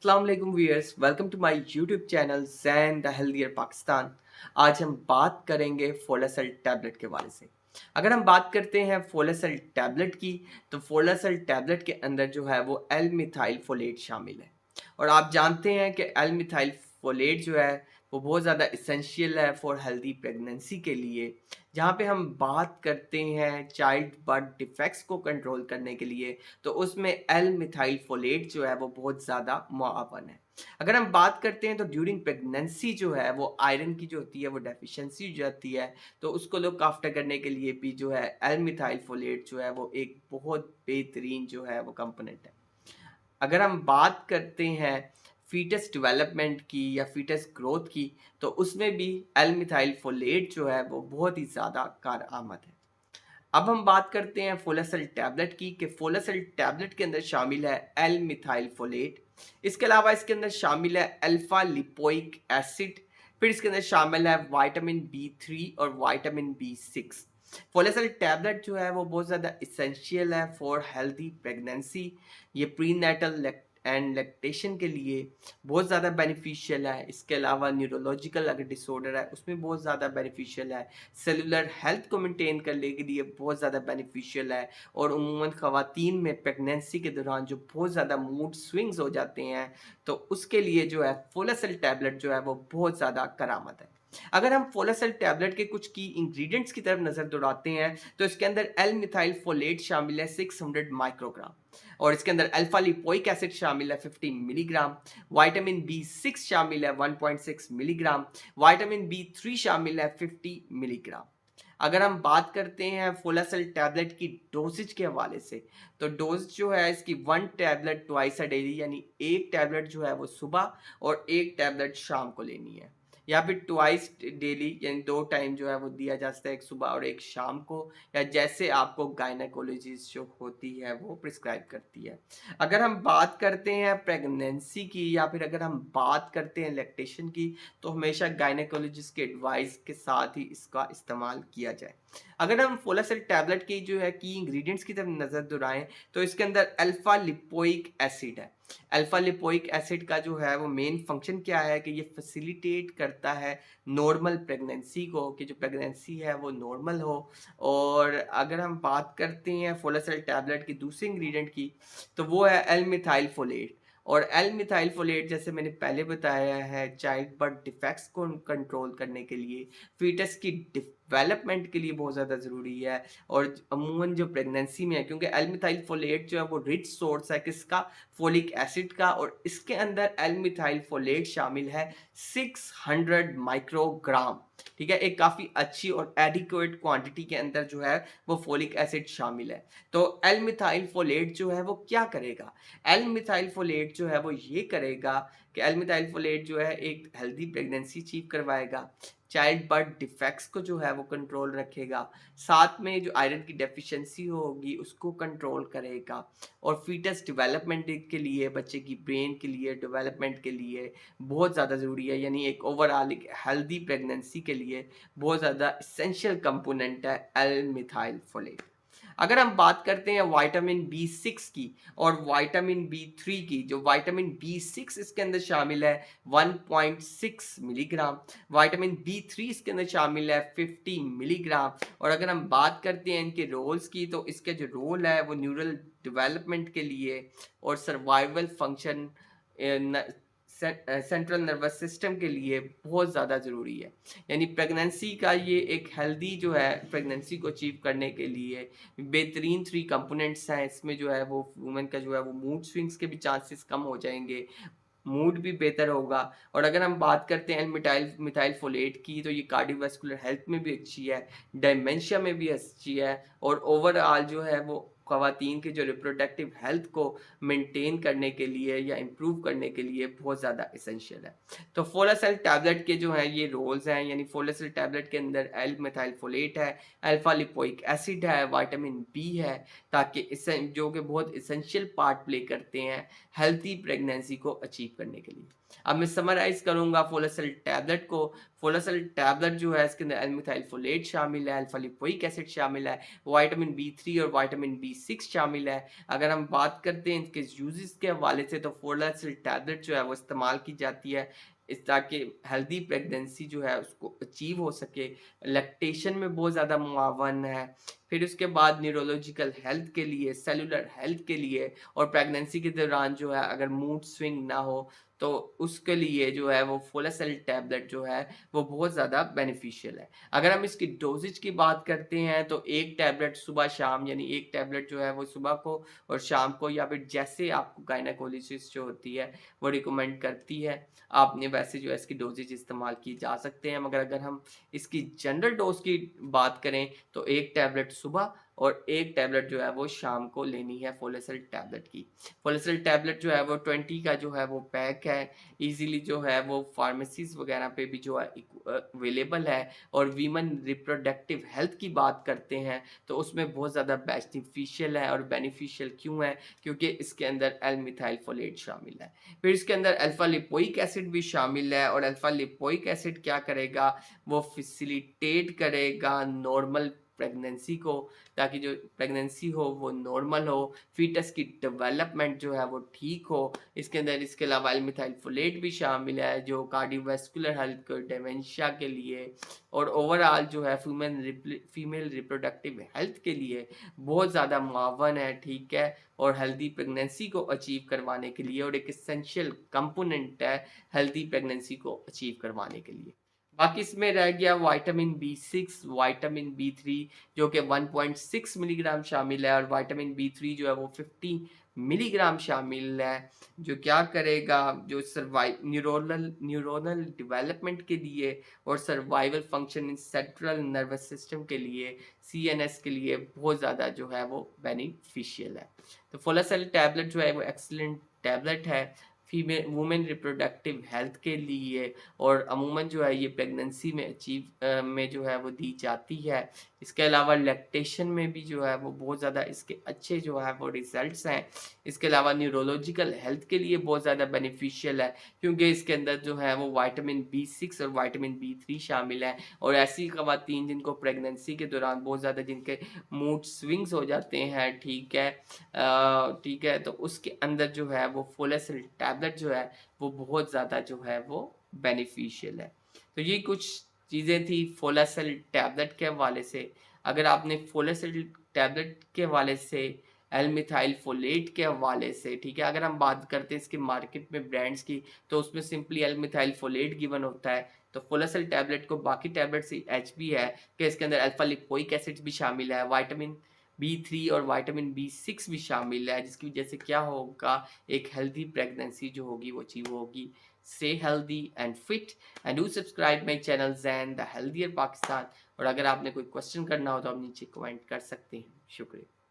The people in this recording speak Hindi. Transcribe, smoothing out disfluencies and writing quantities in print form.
अस्सलाम वालेकुम viewers, welcome to my YouTube channel Zain the healthier Pakistan. आज हम बात करेंगे फोलासेल टैबलेट के बारे से। अगर हम बात करते हैं फोलासेल टैबलेट की, तो फोलासेल टैबलेट के अंदर जो है वो एल मिथाइल फोलेट शामिल है। और आप जानते हैं कि एल मिथाइल फोलेट जो है वो बहुत ज़्यादा इसेंशियल है फॉर हेल्दी प्रेगनेंसी के लिए। जहाँ पे हम बात करते हैं चाइल्ड बर्थ डिफेक्ट्स को कंट्रोल करने के लिए, तो उसमें एल मिथाइल फोलेट जो है वो बहुत ज़्यादा मुआवन है। अगर हम बात करते हैं तो ड्यूरिंग प्रेगनेंसी जो है वो आयरन की जो होती है वो डेफिशिएंसी हो जाती है, तो उसको लुक आफ्टर करने के लिए भी जो है एल मिथाइल फोलेट जो है वो एक बहुत बेहतरीन जो है वो कंपोनेंट है। अगर हम बात करते हैं फीटस डेवलपमेंट की या फीटस ग्रोथ की, तो उसमें भी एल मिथाइल फोलेट जो है वो बहुत ही ज़्यादा कारआमद है। अब हम बात करते हैं फोलासेल टैबलेट की कि फोलासेल टैबलेट के अंदर शामिल है एल मिथाइल फोलेट। इसके अलावा इसके अंदर शामिल है अल्फा लिपोइक एसिड। फिर इसके अंदर शामिल है विटामिन बी 3 और विटामिन बी 6। फोलासेल टैबलेट जो है वो बहुत ज़्यादा इसेंशियल है फॉर हेल्दी प्रेगनेंसी। ये प्री नेटल एंड लैक्टेशन के लिए बहुत ज़्यादा बेनिफिशियल है। इसके अलावा न्यूरोलॉजिकल अगर डिसऑर्डर है उसमें बहुत ज़्यादा बेनिफिशियल है। सेलुलर हेल्थ को मेंटेन करने के लिए बहुत ज़्यादा बेनिफिशियल है। और उमूमन ख़वातीन में प्रेगनेंसी के दौरान जो बहुत ज़्यादा मूड स्विंग्स हो जाते हैं, तो उसके लिए जो है फोलासेल टैबलेट जो है वो बहुत ज़्यादा करामत है। अगर हम फोलासेल टैबलेट के कुछ की इंग्रेडिएंट्स की तरफ नज़र दौड़ाते हैं, तो इसके अंदर एल मिथाइल फोलेट शामिल है 600 माइक्रोग्राम। और इसके अंदर अल्फा लिपोइक एसिड शामिल है 50 मिलीग्राम। विटामिन बी 6 शामिल है 1.6 मिलीग्राम। विटामिन बी 3 शामिल है 50 मिलीग्राम। अगर हम बात करते हैं फोलासेल टैबलेट की डोजेज के हवाले से, तो डोज जो है इसकी 1 टैबलेट ट्वाइस अ डेली, यानी एक टैबलेट जो है वो सुबह और एक टैबलेट शाम को लेनी है। या फिर ट्वाइस डेली, यानी 2 टाइम जो है वो दिया जा सकता है, एक सुबह और एक शाम को, या जैसे आपको गायनेकोलॉजिस्ट जो होती है वो प्रिस्क्राइब करती है। अगर हम बात करते हैं प्रेगनेंसी की या फिर अगर हम बात करते हैं लैक्टेशन की, तो हमेशा गायनेकोलॉजिस्ट के एडवाइस के साथ ही इसका इस्तेमाल किया जाए। अगर हम फोलासेल टैबलेट की जो है की इंग्रेडिएंट्स की तरफ नज़र दौड़ाएं, तो इसके अंदर अल्फा लिपोइक एसिड है। अल्फा लिपोइक एसिड का जो है वो मेन फंक्शन क्या है कि ये फैसिलिटेट करता है नॉर्मल प्रेगनेंसी को, कि जो प्रेगनेंसी है वो नॉर्मल हो। और अगर हम बात करते हैं फोलासेल टैबलेट की दूसरे इंग्रेडिएंट की, तो वो है एल मिथाइल फोलेट। और एल मिथाइल फोलेट जैसे मैंने पहले बताया है चाइल्ड बर्थ डिफेक्ट्स को कंट्रोल करने के लिए, फीटस की डेवलपमेंट के लिए बहुत ज़्यादा ज़रूरी है। और अमूमन जो प्रेगनेंसी में है, क्योंकि एल मिथाइल फोलेट जो है वो रिच सोर्स है किसका, फोलिक एसिड का। और इसके अंदर एल मिथाइल फोलेट शामिल है 600 माइक्रोग्राम। ठीक है, एक काफ़ी अच्छी और एडिक्वेट क्वांटिटी के अंदर जो है वो फोलिक एसिड शामिल है। तो एल मिथाइल फोलेट जो है वो क्या करेगा, एल मिथाइल फोलेट जो है वो ये करेगा कि एल मिथाइल फोलेट जो है एक हेल्दी प्रेगनेंसी अचीव करवाएगा, चाइल्ड बर्थ डिफेक्ट्स को जो है वो कंट्रोल रखेगा, साथ में जो आयरन की डेफिशिएंसी होगी उसको कंट्रोल करेगा। और फीटस डेवलपमेंट के लिए, बच्चे की ब्रेन के लिए, डेवलपमेंट के लिए बहुत ज़्यादा ज़रूरी है, यानी एक ओवरऑल एक हेल्दी प्रेगनेंसी के लिए बहुत ज़्यादा इसेंशियल कंपोनेंट है एल मिथाइल फोलेट। अगर हम बात करते हैं विटामिन बी 6 की और विटामिन बी 3 की, जो विटामिन बी 6 इसके अंदर शामिल है 1.6 मिलीग्राम। विटामिन बी 3 इसके अंदर शामिल है 50 मिलीग्राम। और अगर हम बात करते हैं इनके रोल्स की, तो इसके जो रोल है वो न्यूरल डेवलपमेंट के लिए और survival function, central nervous system के लिए बहुत ज़्यादा ज़रूरी है। यानी प्रेगनेंसी का ये एक हेल्दी जो है प्रेगनेंसी को अचीव करने के लिए बेहतरीन 3 कंपोनेंट्स हैं। इसमें जो है वो वुमेन का जो है वो मूड स्विंग्स के भी चांसेस कम हो जाएंगे, मूड भी बेहतर होगा। और अगर हम बात करते हैं मिथाइल मिथाइल फोलेट की, तो ये कार्डियोवास्कुलर हेल्थ में भी अच्छी है, डायमेंशिया में भी अच्छी है, और ओवरऑल जो है वो ख़वातीन के जो रिप्रोडक्टिव हेल्थ को मेंटेन करने के लिए या इम्प्रूव करने के लिए बहुत ज़्यादा इसेंशियल है। तो फोलासेल टैबलेट के जो हैं ये रोल्स हैं, यानी फोलासेल टैबलेट के अंदर एल मिथाइल फोलेट है, अल्फा लिपोइक एसिड है, विटामिन बी है, ताकि इसे जो कि बहुत इसेंशियल पार्ट प्ले करते हैं हेल्थी प्रेगनेंसी को अचीव करने के लिए। अब मैं समराइज करूंगा फोलासेल टैबलेट को। फोलासेल टैबलेट जो है इसके अंदर एल फोलेट शामिल है, अल्फा लिपोइक एसिड शामिल है, विटामिन B3 और विटामिन B6 शामिल है। अगर हम बात करते हैं इसके यूजेस के हवाले से, तो फोलासेल टैबलेट जो है वो इस्तेमाल की जाती है इस ताकि हेल्दी प्रेगनेंसी जो है उसको अचीव हो सके, लैक्टेशन में बहुत ज़्यादा मुआवन है। फिर उसके बाद न्यूरोलॉजिकल हेल्थ के लिए, सेलुलर हेल्थ के लिए, और प्रेगनेंसी के दौरान जो है अगर मूड स्विंग ना हो तो उसके लिए जो है वो फोलासेल टैबलेट जो है वो बहुत ज़्यादा बेनिफिशियल है। अगर हम इसकी डोजेज की बात करते हैं तो एक टैबलेट सुबह शाम, यानी एक टैबलेट जो है वो सुबह को और शाम को, या फिर जैसे आपको गायनेकोलॉजिस्ट जो होती है वो रिकमेंड करती है, आपने वैसे जो है इसकी डोजेज इस्तेमाल की जा सकते हैं। मगर अगर हम इसकी जनरल डोज की बात करें तो एक टैबलेट सुबह और एक टैबलेट जो है वो शाम को लेनी है फोलासेल टैबलेट की। फोलासेल टैबलेट जो है वो 20 का जो है वो पैक है, इजीली जो है वो फार्मेसीज वगैरह पे भी जो है अवेलेबल है। और वीमन रिप्रोडक्टिव हेल्थ की बात करते हैं तो उसमें बहुत ज़्यादा बेनिफिशियल है। और बेनिफिशियल क्यों है? क्योंकि इसके अंदर एल मिथाइल फोलेट शामिल है, फिर इसके अंदर अल्फा लिपोइक एसिड भी शामिल है। और अल्फा लिपोइक एसिड क्या करेगा? वो फैसिलिटेट करेगा नॉर्मल प्रेगनेंसी को, ताकि जो प्रेगनेंसी हो वो नॉर्मल हो, फीटस की डेवलपमेंट जो है वो ठीक हो। इसके अंदर इसके अलावा एल्मिथाइल फोलेट भी शामिल है जो कार्डियोवैस्कुलर हेल्थ को, डिमेंशिया के लिए और ओवरऑल जो है फीमेल रिप्रोडक्टिव हेल्थ के लिए बहुत ज़्यादा मुआवन है, ठीक है। और हेल्दी प्रेगनेंसी को अचीव करवाने के लिए, और एक एसेंशियल कंपोनेंट है हेल्दी प्रेगनेंसी को अचीव करवाने के लिए। बाकी इसमें रह गया विटामिन B6, विटामिन B3 जो कि 1.6 मिलीग्राम शामिल है, और विटामिन B3 जो है वो 50 मिलीग्राम शामिल है। जो क्या करेगा? जो न्यूरोनल डेवलपमेंट के लिए और survival function in central nervous system के लिए, CNS के लिए बहुत ज़्यादा जो है वो बेनिफिशियल है। तो फोलासेल टैबलेट जो है वो एक्सीलेंट टैबलेट है फीमेल वुमेन रिप्रोडक्टिव हेल्थ के लिए, और अमूमन जो है ये प्रेगनेंसी में अचीव में जो है वो दी जाती है। इसके अलावा लैक्टेशन में भी जो है वो बहुत ज़्यादा इसके अच्छे जो है वो रिजल्ट्स हैं। इसके अलावा न्यूरोलॉजिकल हेल्थ के लिए बहुत ज़्यादा बेनिफिशियल है, क्योंकि इसके अंदर जो है वो विटामिन B6 और विटामिन B3 शामिल है। और ऐसी ख़वातीन जिनको प्रेगनेंसी के दौरान बहुत ज़्यादा जिनके मूड स्विंग्स हो जाते हैं, ठीक है, ठीक है, तो उसके अंदर जो है वो फोलासेल टैबलेट जो है वो बहुत ज़्यादा जो है वो बेनिफिशियल है। तो ये कुछ चीज़ें थी फोलासेल टैबलेट के हवाले से। अगर आपने फोलासेल टैबलेट के हवाले से, एल मिथाइल फोलेट के हवाले से, ठीक है, अगर हम बात करते हैं इसके मार्केट में ब्रांड्स की, तो उसमें simply L methyl folate given होता है। तो फोलासेल टैबलेट को बाकी टैबलेट से एच भी है कि इसके अंदर अल्फा लिपोइक एसिड भी शामिल है, विटामिन B3 और विटामिन B6 भी शामिल है, जिसकी वजह से क्या होगा? एक हेल्दी प्रेगनेंसी जो होगी वो अचीव होगी। Stay healthy and fit and do subscribe my channel Zain the Healthier Pakistan। और अगर आपने कोई क्वेश्चन करना हो तो आप नीचे कमेंट कर सकते हैं। शुक्रिया।